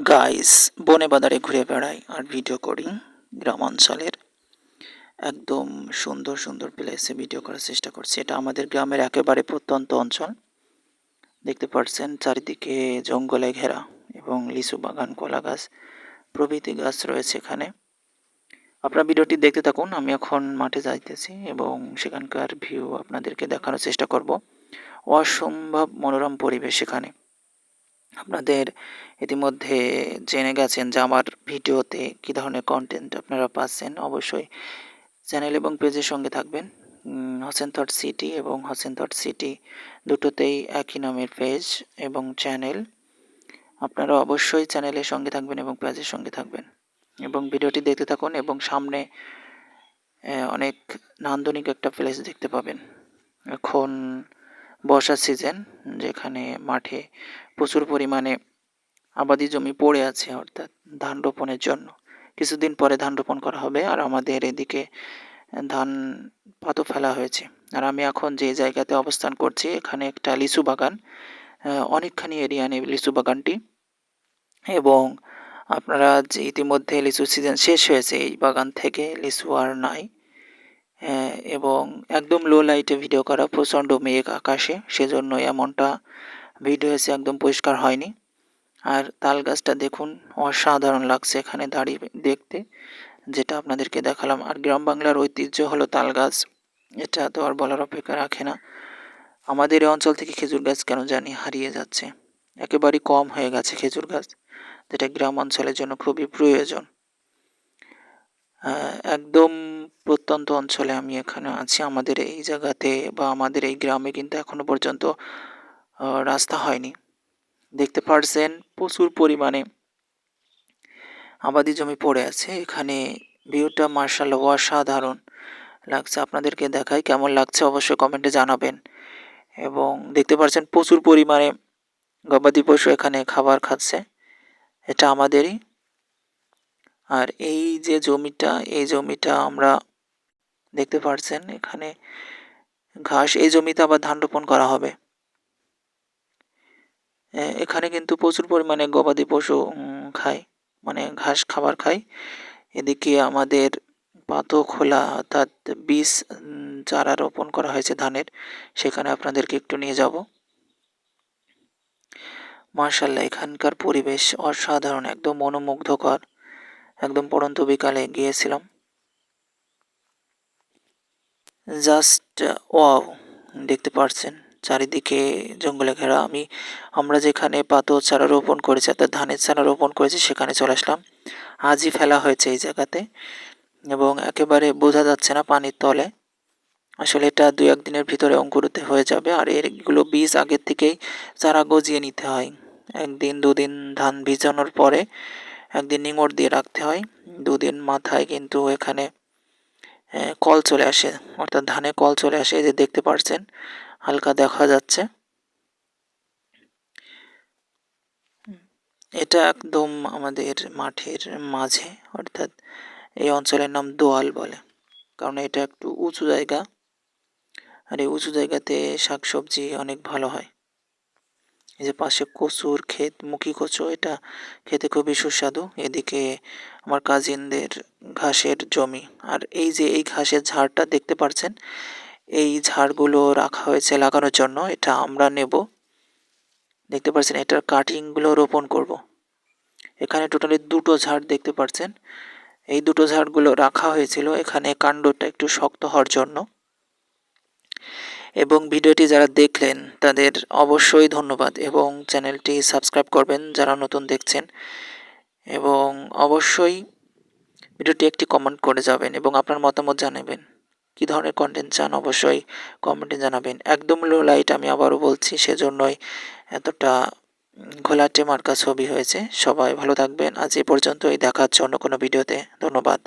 Guys, বনে বাদারে ঘুরে বেড়াই আর ভিডিও করি। গ্রামাঞ্চলের একদম সুন্দর সুন্দর প্লেসে ভিডিও করার চেষ্টা করছি। এটা আমাদের গ্রামের একেবারে প্রত্যন্ত অঞ্চল। দেখতে পাচ্ছেন চারিদিকে জঙ্গলে ঘেরা এবং লিচু বাগান, কলা গাছ প্রভৃতি গাছ রয়েছে এখানে। আপনারা ভিডিওটি দেখতে থাকুন। আমি এখন মাঠে যাইতেছি এবং সেখানকার ভিউ আপনাদেরকে দেখানোর চেষ্টা করব। অসম্ভব মনোরম পরিবেশ এখানে। আপনাদের ইতিমধ্যে জেনে গেছেন যে আমার ভিডিওতে কী ধরনের কন্টেন্ট আপনারা পাচ্ছেন। অবশ্যই চ্যানেল এবং পেজের সঙ্গে থাকবেন। হোসেন থট সিটি এবং হোসেন থট সিটি দুটোতেই একই নামের পেজ এবং চ্যানেল। আপনারা অবশ্যই চ্যানেলের সঙ্গে থাকবেন এবং পেজের সঙ্গে থাকবেন এবং ভিডিওটি দেখতে থাকুন এবং সামনে অনেক নান্দনিক একটা প্লেস দেখতে পাবেন। এখন বর্ষার সিজন, যেখানে মাঠে প্রচুর পরিমাণে আবাদি জমি পড়ে আছে, অর্থাৎ ধান রোপণের জন্য। কিছুদিন পরে ধান রোপণ করা হবে আর আমাদের এদিকে ধান পাতও ফেলা হয়েছে। আর আমি এখন যে জায়গাতে অবস্থান করছি এখানে একটা লিচু বাগান, অনেকখানি এরিয়া নেই লিচু বাগানটি। এবং আপনারা যে ইতিমধ্যে লিচু সিজন শেষ হয়েছে, এই বাগান থেকে লিচু আর নাই। এবং একদম লো লাইটে ভিডিও করা, প্রচণ্ড মেঘ আকাশে, সেজন্য এমনটা ভিডিও এসে একদম পরিষ্কার হয়নি। আর তাল গাছটা দেখুন, অসাধারণ লাগছে এখানে দাঁড়িয়ে দেখতে, যেটা আপনাদেরকে দেখালাম। আর গ্রাম বাংলার ঐতিহ্য হলো তাল গাছ, এটা তো আর বলার অপেক্ষা রাখে না। আমাদের এই অঞ্চল থেকে খেজুর গাছ কেন জানি হারিয়ে যাচ্ছে, একেবারেই কম হয়ে গেছে খেজুর গাছ, যেটা গ্রাম অঞ্চলের জন্য খুবই প্রয়োজন। একদম প্রত্যন্ত অঞ্চলে আমি এখানে আছি। আমাদের এই জায়গাতে বা আমাদের এই গ্রামে কিন্তু এখনো পর্যন্ত রাস্তা হয়নি। দেখতে পারছেন প্রচুর পরিমাণে আবাদি জমি পড়ে আছে এখানে। ভিউটা মার্শাল্লাহ অসাধারণ লাগছে। আপনাদেরকে দেখাই কেমন লাগছে অবশ্যই কমেন্টে জানাবেন। এবং দেখতে পাচ্ছেন প্রচুর পরিমাণে গবাদি পশু এখানে খাবার খাচ্ছে, এটা আমাদেরই। আর এই যে জমিটা, এই জমিটা আমরা দেখতে পাচ্ছেন এখানে ঘাস, এই জমিতে আবার ধান রোপণ করা হবে। এখানে কিন্তু প্রচুর পরিমাণে গবাদি পশু খায়, মানে ঘাস খাবার খায়। এদিকে আমাদের পাতো খোলা, অর্থাৎ বীজ চারা রোপণ করা হয়েছে ধানের, সেখানে আপনাদেরকে একটু নিয়ে যাব। মার্শাল্লাহ, এখানকার পরিবেশ অসাধারণ, একদম মনোমুগ্ধকর। একদম পড়ন্ত বিকালে গিয়েছিলাম, জাস্ট ওয়াও। দেখতে পাচ্ছেন চারিদিকে জঙ্গলে ঘেরা। আমরা যেখানে পাতো চারা রোপণ করেছি, অর্থাৎ ধানের চারা রোপণ করেছি, সেখানে চলে আসলাম। আজই ফেলা হয়েছে এই জায়গাতে এবং একেবারে বোঝা যাচ্ছে না পানির তলে। আসলে এটা 2-1 দিনের ভিতরে অঙ্কুরিত হয়ে যাবে। আর এগুলো বীজ আগের থেকেই চারা গজিয়ে নিতে হয়। 1 দিন 2 দিন ধান ভিজানোর পরে 1 দিন নিঙড় দিয়ে রাখতে হয়। 2 দিন মাথায় কিন্তু এখানে কল চলে আসে, অর্থাৎ ধানে কল চলে আসে। এই যে দেখতে পাচ্ছেন হালকা দেখা যাচ্ছে, এটা একদম আমাদের মাঠের মাঝে, অর্থাৎ এই অঞ্চলের নাম দোয়াল বলে, কারণ এটা একটু উঁচু জায়গা। আর এই উঁচু জায়গাতে শাকসবজি অনেক ভালো হয়। এই যে পাশে কচুর ক্ষেত, মুখী কচু, এটা খেতে খুবই সুস্বাদু। এদিকে আমার কাজিনদের ঘাসের জমি। আর এই যে এই ঘাসের ঝাড়টা দেখতে পাচ্ছেন, এই ঝাড়গুলো রাখা হয়েছে লাগানোর জন্য, এটা আমরা নেব। দেখতে পাচ্ছেন এটার কাটিংগুলো রোপণ করব। এখানে টোটালি 2টো ঝাড় দেখতে পাচ্ছেন। এই 2টো ঝাড়গুলো রাখা হয়েছিল এখানে কাণ্ডটা একটু শক্ত হওয়ার জন্য। এবং ভিডিওটি যারা দেখলেন তাদের অবশ্যই ধন্যবাদ এবং চ্যানেলটি সাবস্ক্রাইব করবেন যারা নতুন দেখছেন। এবং অবশ্যই ভিডিওটি একটি কমেন্ট করে যাবেন এবং আপনার মতামত জানাবেন। কী ধরনের কন্টেন্ট চান অবশ্যই কমেন্টে জানাবেন। একদম লো লাইট, আমি আবারও বলছি, সেজন্যই এতটা ঘোলাটে মার্কা ছবি হয়েছে। সবাই ভালো থাকবেন। আজ এ পর্যন্তই, দেখা হচ্ছে অন্য কোনো ভিডিওতে। ধন্যবাদ।